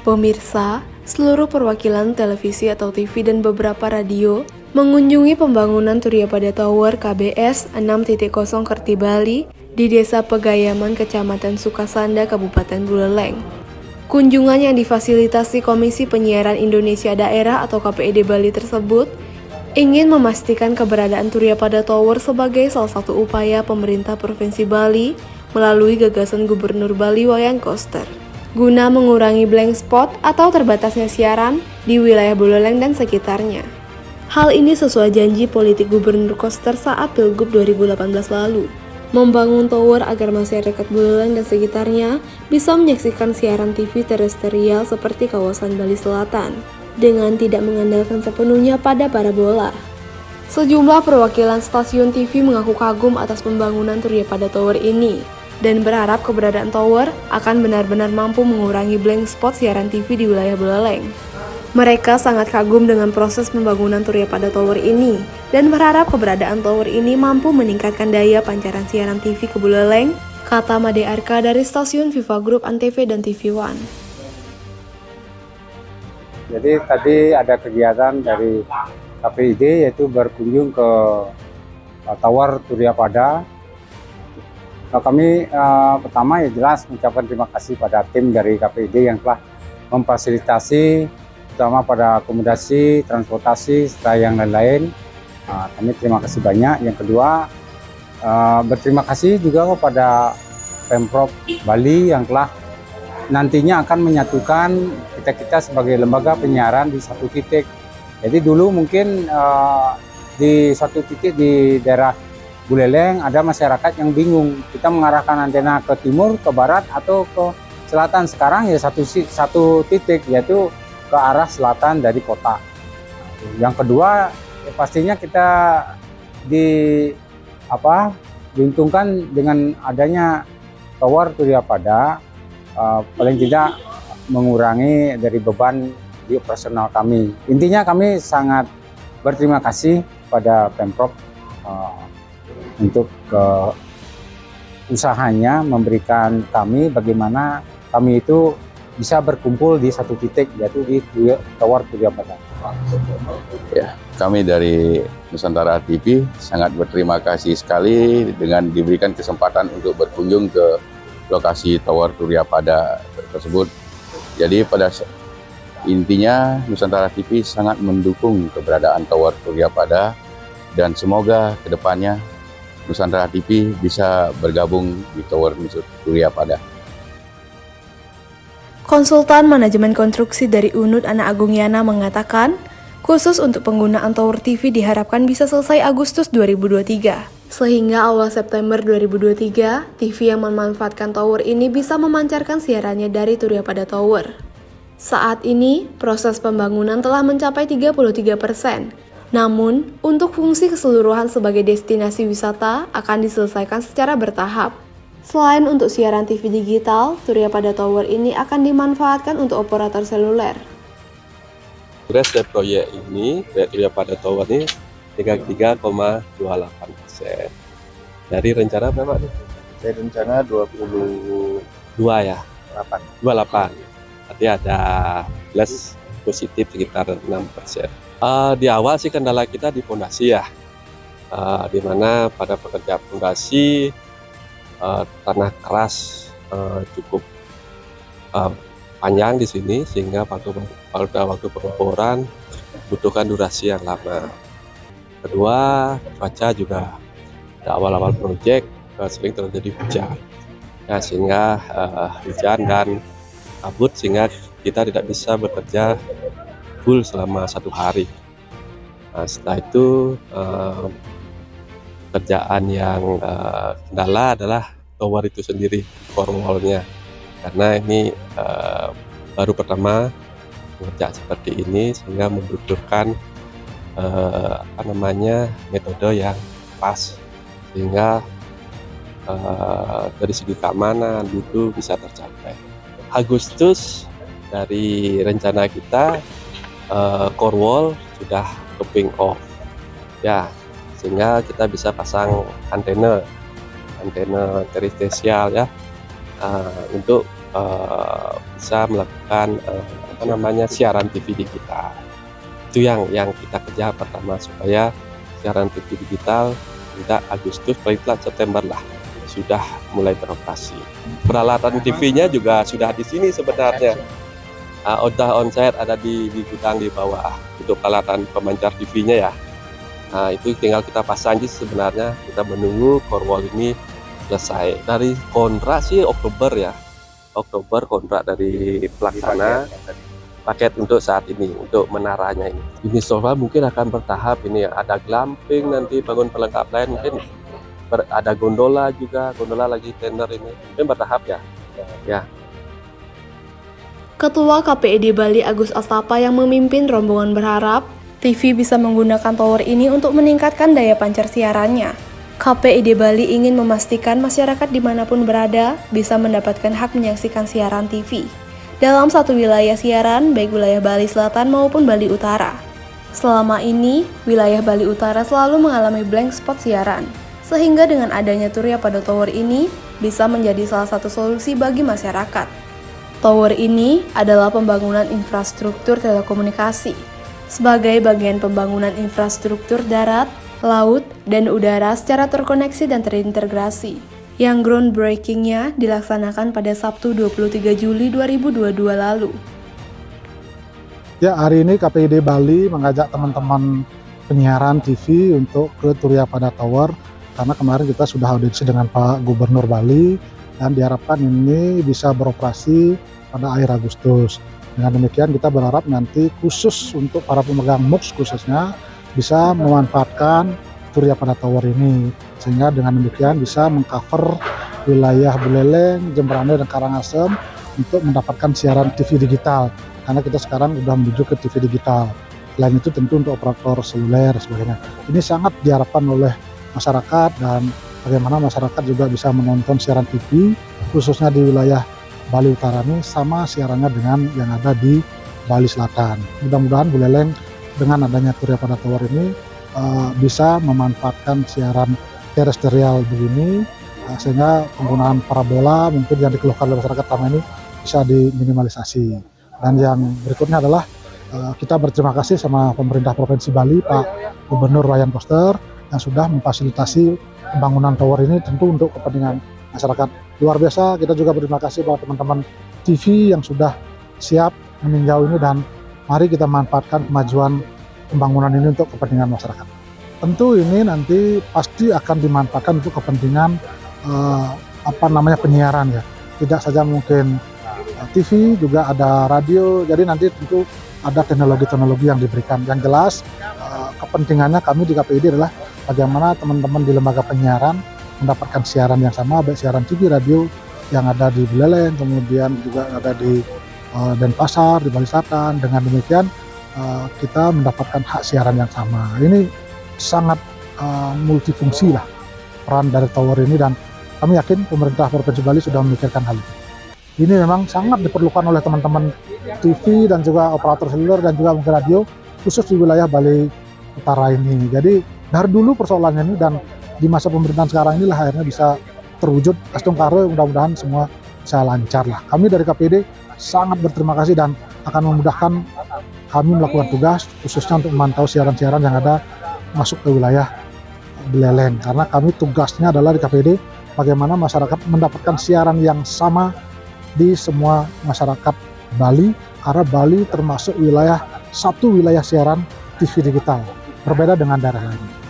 Pemirsa, seluruh perwakilan televisi atau TV dan beberapa radio mengunjungi pembangunan Turiyapada Tower KBS 6.0 Kerti Bali di Desa Pegayaman, Kecamatan Sukasanda, Kabupaten Buleleng. Kunjungan yang difasilitasi Komisi Penyiaran Indonesia Daerah atau KPID Bali tersebut ingin memastikan keberadaan Turiyapada Tower sebagai salah satu upaya pemerintah Provinsi Bali melalui gagasan Gubernur Bali Wayan Koster, guna mengurangi blank spot atau terbatasnya siaran di wilayah Buleleng dan sekitarnya. Hal ini sesuai janji politik Gubernur Koster saat Pilgub 2018 lalu, membangun tower agar masyarakat Buleleng dan sekitarnya bisa menyaksikan siaran TV terestrial seperti kawasan Bali Selatan, dengan tidak mengandalkan sepenuhnya pada parabola. Sejumlah perwakilan stasiun TV mengaku kagum atas pembangunan Turiyapada Tower ini, dan berharap keberadaan tower akan benar-benar mampu mengurangi blank spot siaran TV di wilayah Buleleng. Mereka sangat kagum dengan proses pembangunan Turiyapada Tower ini, dan berharap keberadaan tower ini mampu meningkatkan daya pancaran siaran TV ke Buleleng, kata Made Arka dari stasiun Viva Group Antv dan TV One. Jadi tadi ada kegiatan dari KPID yaitu berkunjung ke Tower Turiyapada. Kami pertama ya jelas mengucapkan terima kasih pada tim dari KPID yang telah memfasilitasi terutama pada akomodasi, transportasi, serta yang lain-lain. Kami terima kasih banyak. Yang kedua, berterima kasih juga kepada Pemprov Bali yang telah nantinya akan menyatukan kita sebagai lembaga penyiaran di satu titik. Jadi dulu mungkin di satu titik di daerah Buleleng ada masyarakat yang bingung, kita mengarahkan antena ke timur, ke barat, atau ke selatan. Sekarang ya satu titik, yaitu ke arah selatan dari kota. Yang kedua, ya pastinya kita diuntungkan dengan adanya Tower Turiyapada, paling tidak mengurangi dari beban di operasional kami. Intinya kami sangat berterima kasih pada Pemprov untuk usahanya memberikan kami bagaimana kami itu bisa berkumpul di satu titik, yaitu di Tower Turiyapada. Ya, kami dari Nusantara TV sangat berterima kasih sekali dengan diberikan kesempatan untuk berkunjung ke lokasi Tower Turiyapada tersebut. Jadi pada intinya Nusantara TV sangat mendukung keberadaan Tower Turiyapada dan semoga kedepannya Nusantara TV bisa bergabung di Tower Turiyapada. Konsultan Manajemen Konstruksi dari UNUD Ana Agung Yana mengatakan, khusus untuk penggunaan Tower TV diharapkan bisa selesai Agustus 2023. Sehingga awal September 2023, TV yang memanfaatkan tower ini bisa memancarkan siarannya dari Turiyapada Tower. Saat ini, proses pembangunan telah mencapai 33%. Namun, untuk fungsi keseluruhan sebagai destinasi wisata akan diselesaikan secara bertahap. Selain untuk siaran TV digital, Turiyapada Tower ini akan dimanfaatkan untuk operator seluler. Progres dari proyek ini, proyek Turiyapada Tower ini 33,28%. Dari rencana berapa nih? Dari rencana 22 ya? 28. Berarti ada plus positif sekitar 6%. Di awal sih kendala kita di fondasi ya, di mana pada pekerjaan fondasi tanah keras cukup panjang di sini, sehingga pada waktu pengeboran butuhkan durasi yang lama. Kedua, cuaca juga di awal-awal proyek sering terjadi hujan, ya, sehingga hujan dan kabut sehingga kita tidak bisa bekerja full selama 1 hari. Nah, setelah itu pekerjaan yang kendala adalah tower itu sendiri, core wall-nya, karena ini baru pertama mengerjakan seperti ini, sehingga membutuhkan metode yang pas, sehingga dari segi keamanan itu bisa tercapai. Agustus dari rencana kita core wall sudah topping off ya, sehingga kita bisa pasang antena terestrial ya, untuk bisa melakukan siaran TV digital. Itu yang kita kejar pertama, supaya siaran TV digital tidak Agustus, paling telat September lah sudah mulai beroperasi. Peralatan TV-nya juga sudah di sini sebenarnya. Udah onsite, ada di gudang di bawah untuk peralatan pemancar TV-nya ya. Nah, itu tinggal kita pasang aja sebenarnya. Kita menunggu core wall ini selesai. Dari kontrak sih Oktober ya. Oktober kontrak dari pelaksana paket untuk saat ini, untuk menaranya ini. Ini sofa mungkin akan bertahap ini ya. Ada glamping, nanti bangun pelengkap lain, mungkin ada gondola juga, gondola lagi tender ini. Mungkin bertahap ya. Ya. Ketua KPID Bali Agus Astapa yang memimpin rombongan berharap TV bisa menggunakan tower ini untuk meningkatkan daya pancar siarannya. KPID Bali ingin memastikan masyarakat dimanapun berada bisa mendapatkan hak menyaksikan siaran TV dalam satu wilayah siaran, baik wilayah Bali Selatan maupun Bali Utara. Selama ini, wilayah Bali Utara selalu mengalami blank spot siaran, sehingga dengan adanya Turiya Pada Tower ini bisa menjadi salah satu solusi bagi masyarakat. Tower ini adalah pembangunan infrastruktur telekomunikasi sebagai bagian pembangunan infrastruktur darat, laut, dan udara secara terkoneksi dan terintegrasi, yang groundbreaking-nya dilaksanakan pada Sabtu 23 Juli 2022 lalu. Ya, hari ini KPID Bali mengajak teman-teman penyiaran TV untuk ke Turiya Pada Tower, karena kemarin kita sudah audiensi dengan Pak Gubernur Bali dan diharapkan ini bisa beroperasi pada akhir Agustus. Dengan demikian kita berharap nanti khusus untuk para pemegang MUX khususnya bisa memanfaatkan Turiya Pada Tower ini, sehingga dengan demikian bisa mengcover wilayah Buleleng, Jemberane, dan Karangasem untuk mendapatkan siaran TV digital, karena kita sekarang sudah menuju ke TV digital. Selain itu tentu untuk operator seluler sebagainya. Ini sangat diharapkan oleh masyarakat, dan bagaimana masyarakat juga bisa menonton siaran TV khususnya di wilayah Bali Utara ini sama siarannya dengan yang ada di Bali Selatan. Mudah-mudahan Buleleng dengan adanya Turiya Pada Tower ini bisa memanfaatkan siaran terestrial begini, sehingga penggunaan parabola mungkin yang dikeluhkan oleh masyarakat selama ini bisa diminimalisasi. Dan yang berikutnya adalah kita berterima kasih sama pemerintah Provinsi Bali, Pak Gubernur Wayan Koster, yang sudah memfasilitasi pembangunan tower ini tentu untuk kepentingan masyarakat. Luar biasa, kita juga berterima kasih pada teman-teman TV yang sudah siap meninjau ini, dan mari kita manfaatkan kemajuan pembangunan ini untuk kepentingan masyarakat. Tentu ini nanti pasti akan dimanfaatkan untuk kepentingan penyiaran ya. Tidak saja mungkin TV, juga ada radio, jadi nanti tentu ada teknologi-teknologi yang diberikan. Yang jelas kepentingannya kami di KPID adalah bagaimana teman-teman di lembaga penyiaran mendapatkan siaran yang sama, baik siaran TV, radio yang ada di Buleleng, kemudian juga ada di Denpasar, di Bali Selatan. Dengan demikian kita mendapatkan hak siaran yang sama. Ini sangat multifungsi lah peran dari tower ini, dan kami yakin pemerintah Provinsi Bali sudah memikirkan hal itu. Ini memang sangat diperlukan oleh teman-teman TV dan juga operator seluler dan juga mungkin radio, khusus di wilayah Bali Utara ini. Jadi dari dulu persoalannya ini, dan di masa pemerintahan sekarang inilah akhirnya bisa terwujud. Astung Karo, mudah-mudahan semua bisa lancar lah. Kami dari KPID sangat berterima kasih dan akan memudahkan kami melakukan tugas khususnya untuk memantau siaran-siaran yang ada masuk ke wilayah Buleleng, karena kami tugasnya adalah di KPID bagaimana masyarakat mendapatkan siaran yang sama di semua masyarakat Bali, karena Bali termasuk satu wilayah siaran TV digital, berbeda dengan daerah lain.